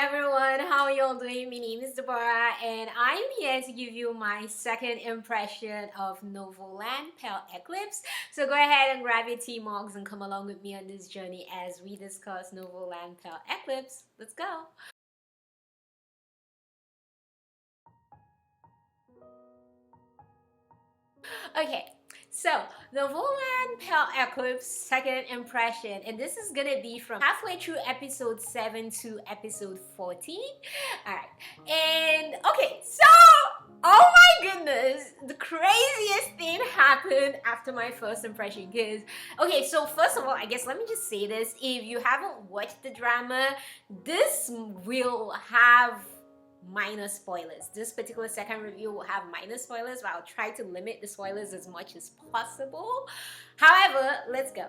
everyone, how are y'all doing? My name is Deborah and I'm here to give you my second impression of Novoland Eclipse. So go ahead and grab your tea mugs and come along with me on this journey as we discuss Novoland Eclipse. Let's go! Okay, so Novoland Eclipse second impression, and this is gonna be from halfway through episode 7 to episode 14. Alright, and okay, so oh my goodness, the craziest thing happened after my first impression. Because okay, so first of all, I guess let me just say this: if you haven't watched the drama, this will have minor spoilers. This particular second review will have minor spoilers, but I'll try to limit the spoilers as much as possible. However, let's go.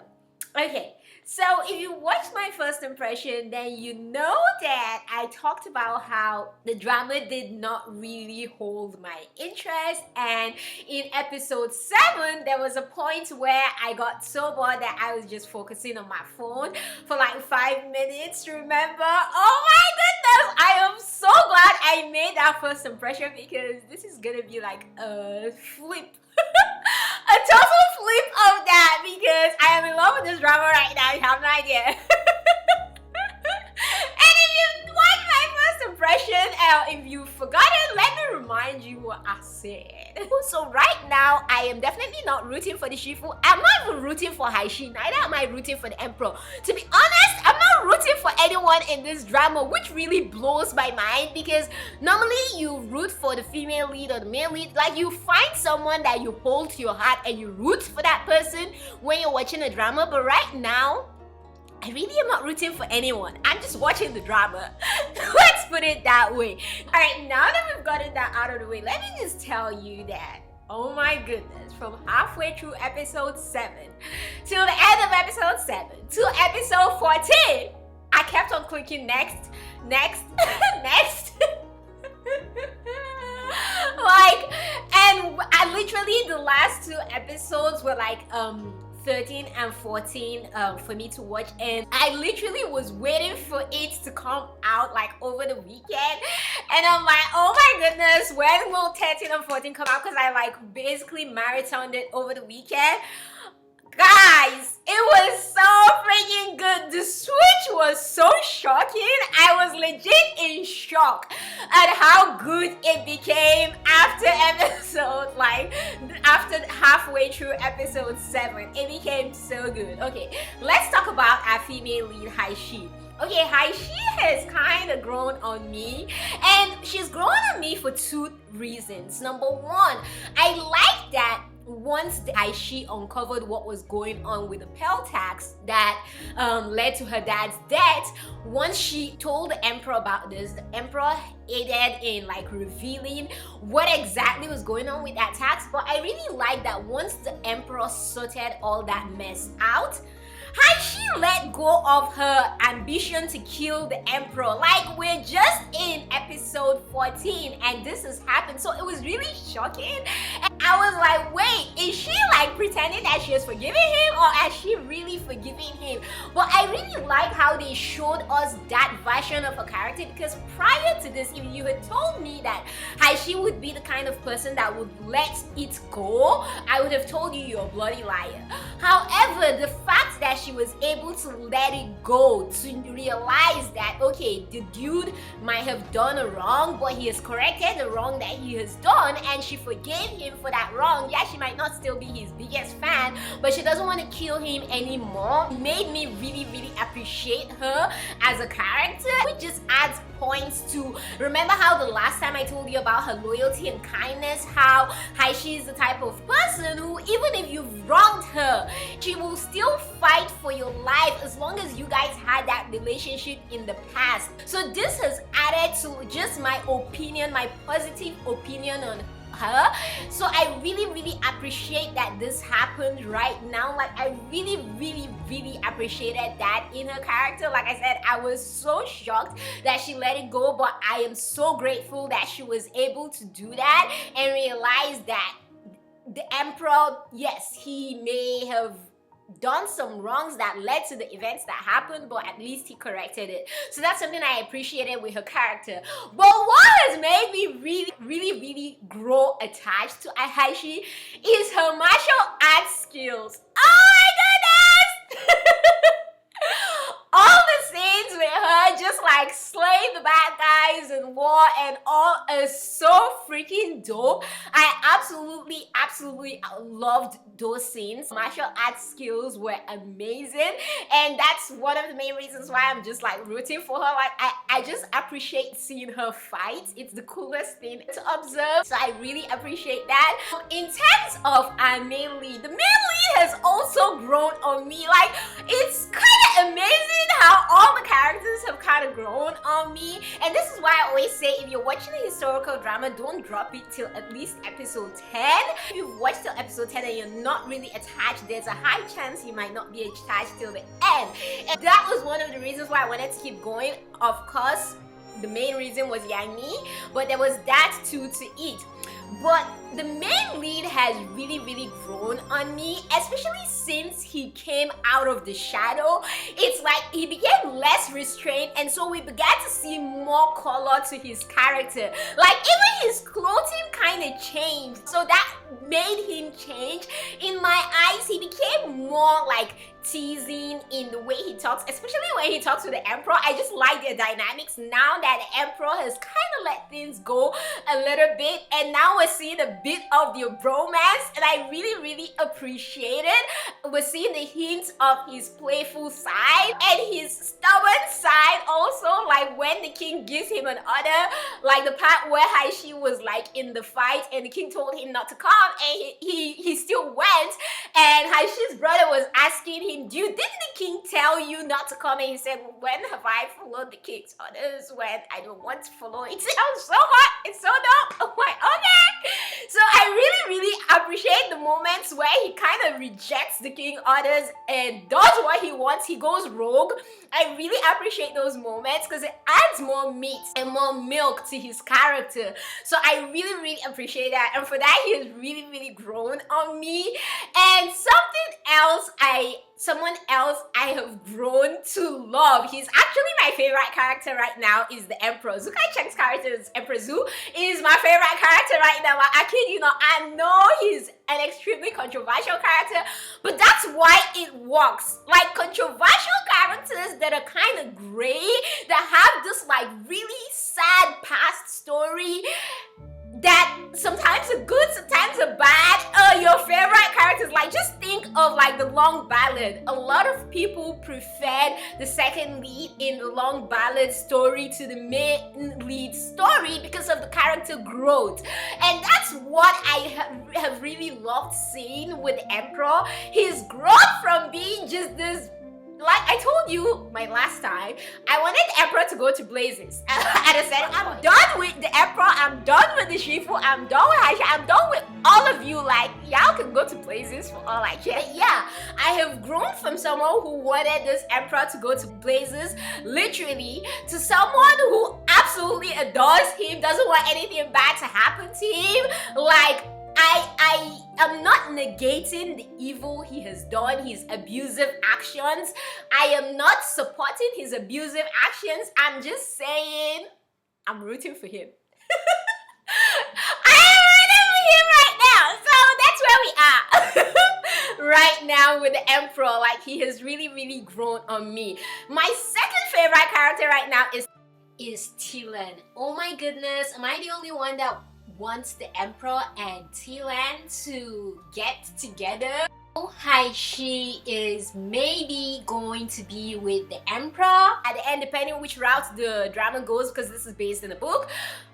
Okay, so if you watched my first impression, then you know that I talked about how the drama did not really hold my interest, and in episode 7 there was a point where I got so bored that I was just focusing on my phone for like 5 minutes. Remember? Oh my goodness, I am so glad I made that first impression, because this is gonna be like a flip a total flip of that, because I am in love with this drama right now. You have no idea. And if you watched my first impression, if you forgot it, let me remind you what I said. So right now, I am definitely not rooting for the Shifu. I'm not even rooting for Haishi. Neither am I rooting for the Emperor. To be honest, I'm not rooting for anyone in this drama, which really blows my mind, because normally you root for the female lead or the male lead. Like, you find someone that you hold to your heart and you root for that person when you're watching a drama. But right now, I really am not rooting for anyone. I'm just watching the drama. Let's put it that way. Alright, now that we've gotten that out of the way, let me just tell you that, oh my goodness, from halfway through episode 7 till the end of episode 7 to episode 14, I kept on clicking next, next, next. Like, and I literally, the last 2 episodes were like 13 and 14 for me to watch, and I literally was waiting for it to come out like over the weekend, and I'm like, oh my goodness, when will 13 and 14 come out? Because I like basically marathoned it over the weekend. Guys, it was so freaking good. The switch was so shocking. I was legit in shock at how good it became after episode, like after halfway through episode 7. It became so good. Okay, let's talk about our female lead, Haishi. Okay, Haishi has kind of grown on me, and she's grown on me for 2 reasons. Number 1, I like that once Haishi uncovered what was going on with the Pell tax that led to her dad's death, once she told the Emperor about this, the Emperor aided in like revealing what exactly was going on with that tax. But I really like that once the Emperor sorted all that mess out, Haishi let go of her ambition to kill the Emperor. Like, we're just in episode 14 and this has happened. So it was really shocking. And I was like, wait, is she like pretending that she has forgiven him, or has she really forgiven him? But I really like how they showed us that version of her character, because prior to this, if you had told me that Haishi would be the kind of person that would let it go, I would have told you you're a bloody liar. However, the fact that she was able to let it go, to realize that, okay, the dude might have done a wrong, but he has corrected the wrong that he has done, and she forgave him for that wrong. Yeah, she might not still be his biggest fan, but she doesn't want to kill him anymore. It made me really, really appreciate her as a character, which just adds points to, remember how the last time I told you about her loyalty and kindness, how Haishi is the type of person who, even if you've wronged her, she will still fight for your life as long as you guys had that relationship in the past. So this has added to just my opinion, my positive opinion on her. So I really appreciate that this happened right now. Like, I really appreciated that in her character. Like I said, I was so shocked that she let it go, but I am so grateful that she was able to do that and realize that the Emperor, yes, he may have done some wrongs that led to the events that happened, but at least he corrected it. So that's something I appreciated with her character. But what has made me really grow attached to Ahashi is her martial arts skills. Oh my goodness! All the scenes with her just like slaying the bad guys in war and all is so freaking dope. I absolutely loved those scenes. Martial arts skills were amazing, and that's one of the main reasons why I'm just like rooting for her. Like I just appreciate seeing her fight. It's the coolest thing to observe, so I really appreciate that. In terms of our main lead, the main lead has also grown on me. Like, it's kind of amazing how all the characters have kind of grown on me, and this is why I always say, if you're watching a historical drama, don't drop it till at least episode 10. If you've watched till episode 10 and you're not really attached, there's a high chance you might not be attached till the end. And that was one of the reasons why I wanted to keep going. Of course, the main reason was Yang Mi, but there was that too to eat. But the main lead has really grown on me, especially since he came out of the shadow. It's like he became less restrained, and so we began to see more color to his character. Like, even his clothing kind of changed, so that made him change. In my eyes, he became more like teasing in the way he talks, especially when he talks to the emperor. I just like their dynamics now that the emperor has kind of let things go a little bit, and now we're seeing a bit of the bromance, and I really appreciate it. We're seeing the hints of his playful side and his stubborn side also, like when the king gives him an order, like the part where Haishi was like in the fight and the king told him not to come, and he still went, and Haishi's brother was asking him, didn't the king tell you not to come? And he said, when have I followed the king's orders when I don't want to follow? It sounds so hot, it's so dope. I'm like, okay. So I really appreciate the moments where he kind of rejects the king orders and does what he wants. He goes rogue. I really appreciate those moments because it adds more meat and more milk to his character. So I really appreciate that, and for that he has really grown on me. And someone else I have grown to love. He's actually my favorite character right now is the Emperor. Kai Cheng's character is Emperor Zhu is my favorite character right now. I kid you not, I know he's an extremely controversial character, but that's why it works. Like, controversial characters that are kind of gray, that have this like really sad past story that sometimes are good, sometimes are bad. Your favorite characters, like, just think of like the long ballad. A lot of people preferred the second lead in the long ballad story to the main lead story because of the character growth, and that's what I have really loved seeing with the Emperor. His growth from being just this, like I told you my last time, I wanted the Emperor to go to blazes. And I said, I'm done with the Emperor, I'm done with the Shifu, I'm done with Haisha, I'm done with all of you. Like, y'all can go to blazes for all I care. Yeah, I have grown from someone who wanted this Emperor to go to blazes, literally, to someone who absolutely adores him, doesn't want anything bad to happen to him. Like, I am not negating the evil he has done, his abusive actions. I am not supporting his abusive actions. I'm just saying I'm rooting for him. I am rooting for him right now. So that's where we are right now with the Emperor. Like, he has really grown on me. My second favorite character right now is Tilan. Oh my goodness, am I the only one that wants the Emperor and Tilan to get together? Haishi is maybe going to be with the Emperor at the end, depending on which route the drama goes, because this is based in the book.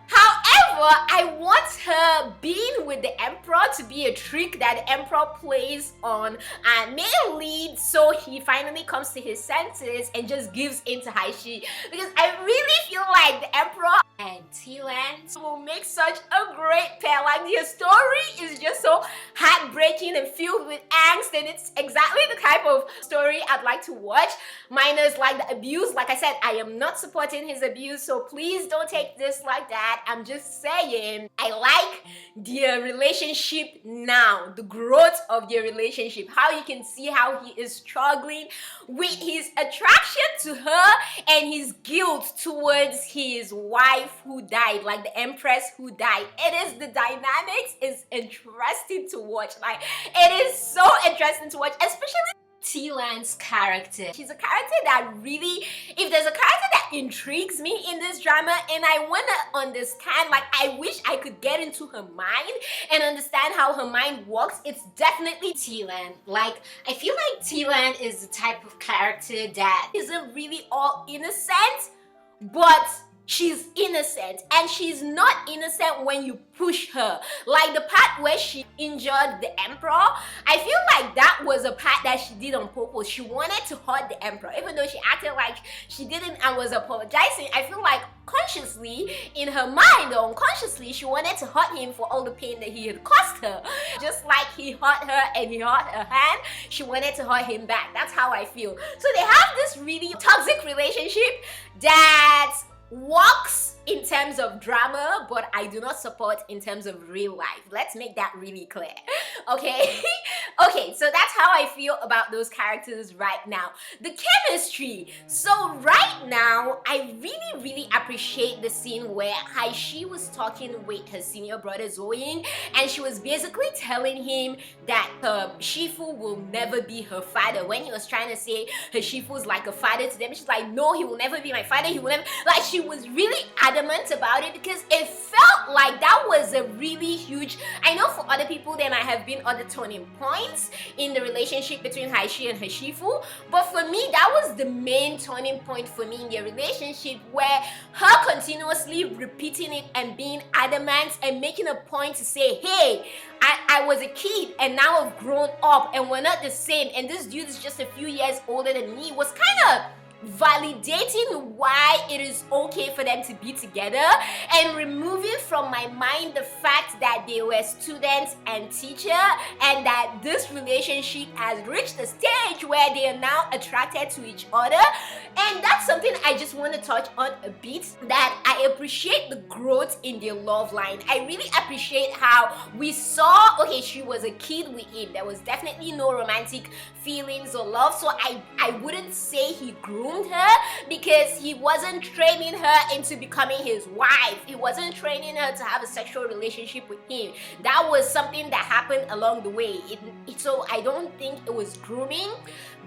However, I want her being with the Emperor to be a trick that the Emperor plays on our main lead, so he finally comes to his senses and just gives in to Haishi. Because I really feel like the Emperor and Tilan will make such a great pair. Like, their story is just so heartbreaking and filled with angst, and it's exactly the type of story I'd like to watch, minus like the abuse. Like I said, I am not supporting his abuse, so please don't take this like that. I'm just saying I like their relationship now, the growth of their relationship, how you can see how he is struggling with his attraction to her and his guilt towards his wife who died, like the empress who died. It is, the dynamics is interesting to watch. Like, it is so interesting to watch, especially T-Land's character. She's a character that really, if there's a character that intrigues me in this drama and I want to understand, like I wish I could get into her mind and understand how her mind works, it's definitely T-Land. Like, I feel like T-Land is the type of character that isn't really all innocent, but she's innocent, and she's not innocent when you push her. Like the part where she injured the emperor, I feel like that was a part that she did on purpose. She wanted to hurt the emperor, even though she acted like she didn't and was apologizing. I feel like consciously, in her mind or unconsciously, she wanted to hurt him for all the pain that he had caused her. Just like he hurt her and he hurt her hand, she wanted to hurt him back. That's how I feel. So they have this really toxic relationship that works in terms of drama, but I do not support in terms of real life. Let's make that really clear. Okay? Okay, so that's how I feel about those characters right now. The chemistry. So right now, I really appreciate the scene where Haishi was talking with her senior brother Zoying, and she was basically telling him that Shifu will never be her father. When he was trying to say her Shifu's like a father to them, she's like, no, he will never be my father. He will never. Like, she was really adamant about it because it felt like that was a really huge, I know for other people there might have been other turning points in the relationship between Haishi and her Shifu, but for me that was the main turning point for me in their relationship, where her continuously repeating it and being adamant and making a point to say, hey, I was a kid and now I've grown up and we're not the same, and this dude is just a few years older than me, was kind of validating why it is okay for them to be together, and removing from my mind the fact that they were students and teacher, and that this relationship has reached a stage where they are now attracted to each other. And that's something I just want to touch on a bit, that I appreciate the growth in their love line. I really appreciate how we saw, okay, she was a kid with him, there was definitely no romantic feelings or love, so I wouldn't say he groomed her, because he wasn't training her into becoming his wife. He wasn't training her to have a sexual relationship with him. That was something that happened along the way. So I don't think it was grooming.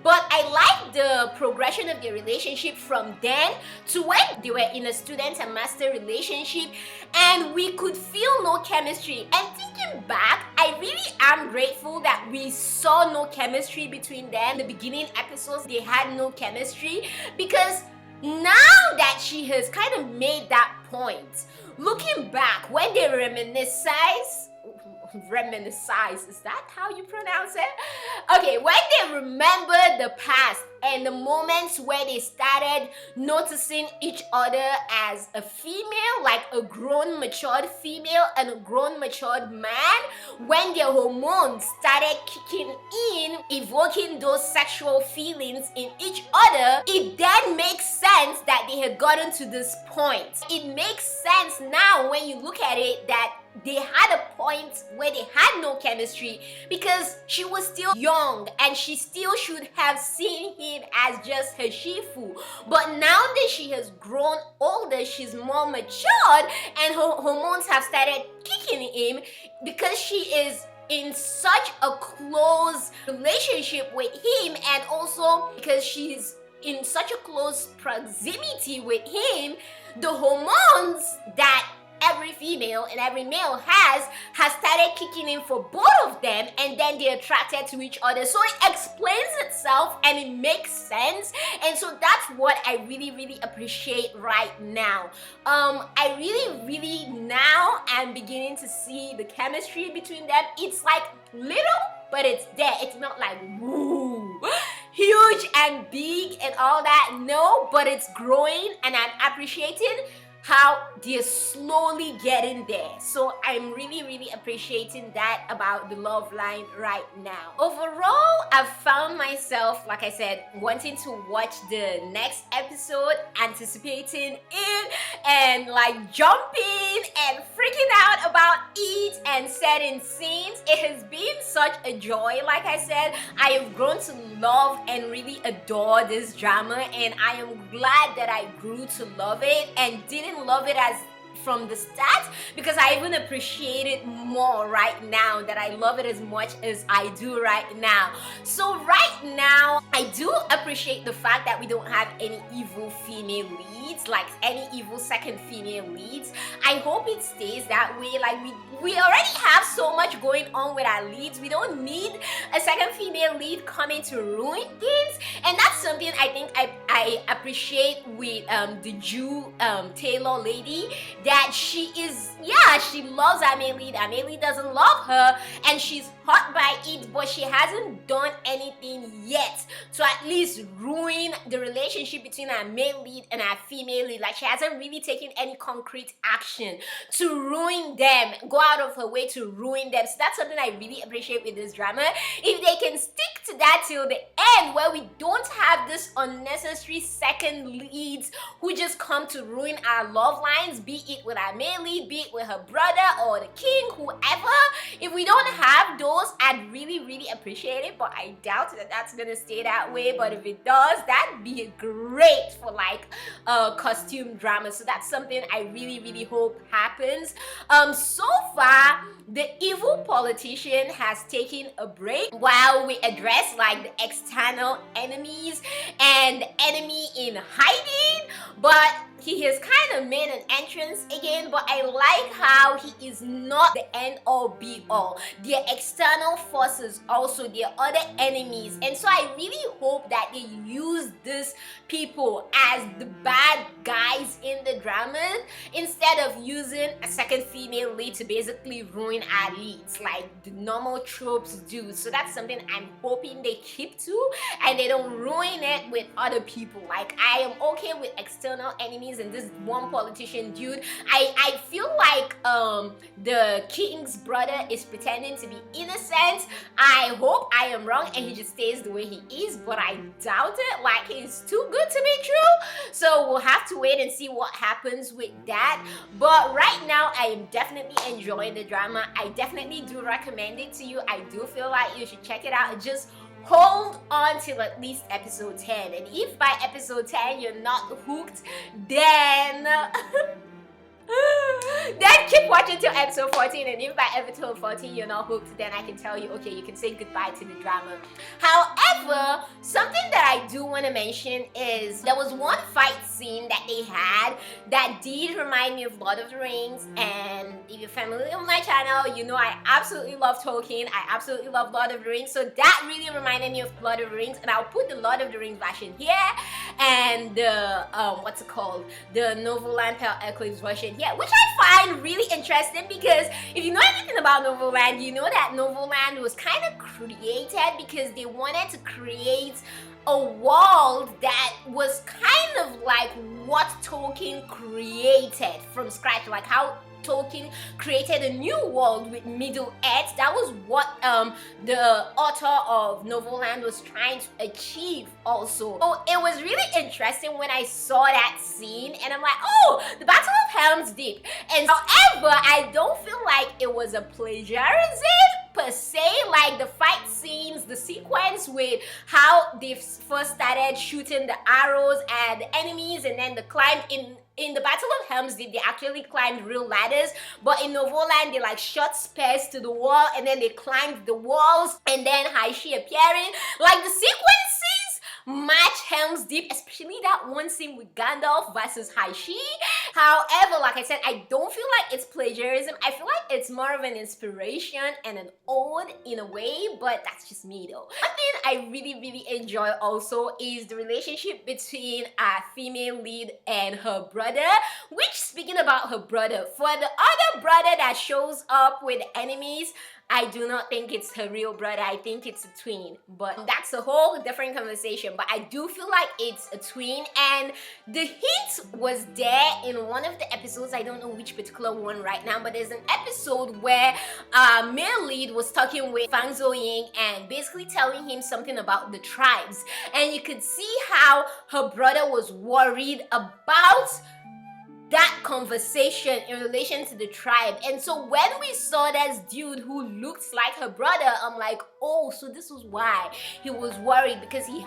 But I like the progression of their relationship from then to when they were in a student and master relationship and we could feel no chemistry. And thinking back, I really am grateful that we saw no chemistry between them. The beginning episodes, they had no chemistry, because now that she has kind of made that point, looking back, when they reminisce, is that how you pronounce it? Okay, when they remember the past and the moments where they started noticing each other as a female, like a grown matured female and a grown matured man, when their hormones started kicking in, evoking those sexual feelings in each other, it then makes sense that they had gotten to this point. It makes sense now when you look at it that they had a point where they had no chemistry, because she was still young and she still should have seen him as just her Shifu. But now that she has grown older, she's more matured and her hormones have started kicking in, because she is in such a close relationship with him, and also because she's in such a close proximity with him, the hormones that every female and every male has started kicking in for both of them, and then they're attracted to each other. So it explains itself and it makes sense, and so that's what I really appreciate right now. I really now am beginning to see the chemistry between them. It's like little, but it's there. It's not like woo, huge and big and all that. No, but it's growing and I'm appreciating how they're slowly getting there. So I'm really appreciating that about the love line right now. Overall, I've found myself, like I said, wanting to watch the next episode, anticipating it, and like jumping and freaking out about it and setting scenes. It has been such a joy. Like I said, I have grown to love and really adore this drama, and I am glad that I grew to love it and didn't love it as from the start, because I even appreciate it more right now, that I love it as much as I do right now. So right now, I do appreciate the fact that we don't have any evil female leads, like any evil second female leads. I hope it stays that way. Like we already have so much going on with our leads. We don't need a second female lead coming to ruin things, and that's something I think I appreciate with the Jew Taylor lady, that she is, yeah, she loves Amelie. Amelie doesn't love her, and she's hurt by it, but she hasn't done anything yet to at least ruin the relationship between our male lead and our female lead. Like, she hasn't really taken any concrete action to ruin them, go out of her way to ruin them. So that's something I really appreciate with this drama. If they can stick to that till the end, where we don't have this unnecessary second leads who just come to ruin our love lines, be it with our male lead, be it with her brother or the king, whoever. If we don't have those, I'd really appreciate it, but I doubt that that's gonna stay that way. But if it does, that'd be great for like a costume drama. So that's something I really hope happens. So far, the evil politician has taken a break while we address like the external enemies and the enemy in hiding, but he has kind of made an entrance again. But I like how he is not the end all be all. Their external forces also, their other enemies, and so I really hope that they use these people as the bad guys in the drama instead of using a second female lead to basically ruin our leads like the normal tropes do. So that's something I'm hoping they keep to, and they don't ruin it with other people. Like, I am okay with external enemies and this one politician dude. I feel like the king's brother is pretending to be innocent. I hope I am wrong and he just stays the way he is, but I doubt it. Like, he's too good to be true. So we'll have to wait and see what happens with that. But right now, I am definitely enjoying the drama. I definitely do recommend it to you. I do feel like you should check it out. Just hold on till at least episode 10, and if by episode 10 you're not hooked, then then keep watching till episode 14, and if by episode 14 you're not hooked, then I can tell you, okay, you can say goodbye to the drama. However, something that I do want to mention is there was one fight scene that they had that did remind me of Lord of the Rings, and if you're familiar with my channel, you know I absolutely love Tolkien. I absolutely love Lord of the Rings, so that really reminded me of Lord of the Rings, and I'll put the Lord of the Rings version here and the what's it called, the Novoland Eclipse version here, which I find really interesting, because if you know anything about Novoland, you know that Novoland was kind of created because they wanted to create a world that was kind of like what Tolkien created from scratch, like how Tolkien created a new world with Middle Earth. That was what the author of Novoland was trying to achieve also. So it was really interesting when I saw that scene, and I'm like, oh, the Battle of Helm's Deep. And however, I don't feel like it was a plagiarism per se. Like the fight scenes, the sequence with how they first started shooting the arrows at the enemies, and then the climb in the Battle of Helm's Deep, they actually climbed real ladders, but in Novoland, they like shot spears to the wall, and then they climbed the walls, and then Haishi appearing. Like, the sequences match Helm's Deep, especially that one scene with Gandalf versus Haishi. However, like I said, I don't feel like it's plagiarism. I feel like it's more of an inspiration and an ode in a way, but that's just me though. One thing I really enjoy also is the relationship between our female lead and her brother, which, speaking about her brother, for the other brother that shows up with enemies, I do not think it's her real brother. I think it's a twin, but that's a whole different conversation. But I do feel like it's a twin, and the hint was there in one of the episodes. I don't know which particular one right now, but there's an episode where male lead was talking with Fang Zhou-ying and basically telling him something about the tribes, and you could see how her brother was worried about that conversation in relation to the tribe. And so when we saw this dude who looks like her brother, I'm like, oh, so this was why he was worried, because he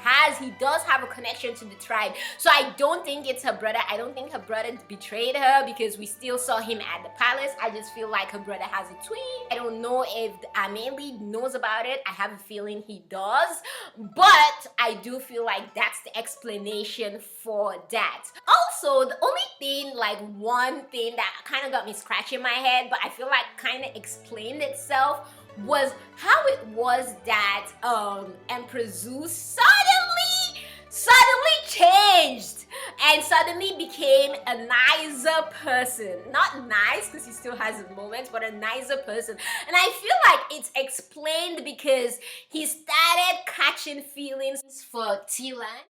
does have a connection to the tribe. So I don't think it's her brother. I don't think her brother betrayed her, because we still saw him at the palace. I just feel like her brother has a twin. I don't know if the main lead knows about it. I have a feeling he does, but I do feel like that's the explanation for that. Also, the only thing, like one thing that kind of got me scratching my head, but I feel like kind of explained itself, was how it was that Empress Zhu suddenly changed and suddenly became a nicer person. Not nice, because he still has his moments, but a nicer person. And I feel like it's explained because he started catching feelings for Tilan.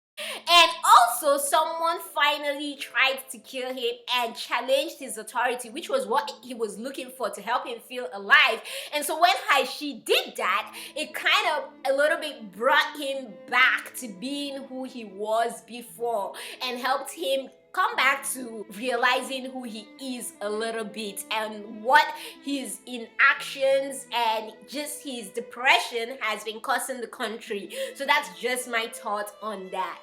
And also, someone finally tried to kill him and challenged his authority, which was what he was looking for to help him feel alive. And so when Haishi did that, it kind of a little bit brought him back to being who he was before and helped him come back to realizing who he is a little bit, and what his inactions and just his depression has been causing the country. So that's just my thought on that.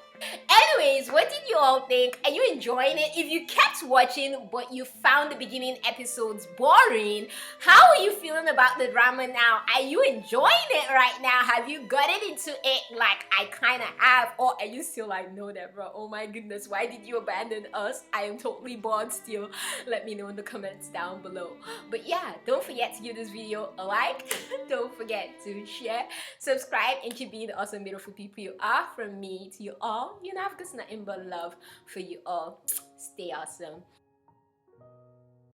Anyways, what did you all think? Are you enjoying it? If you kept watching but you found the beginning episodes boring, how are you feeling about the drama now? Are you enjoying it right now? Have you gotten into it like I kind of have? Or are you still like, no, Deborah, oh my goodness, why did you abandon us? I am totally bored still. Let me know in the comments down below. But yeah, don't forget to give this video a like. Don't forget to share, subscribe, and keep being the awesome, beautiful people you are. From me to you all, you know, I've got nothing but love for you all. Stay awesome.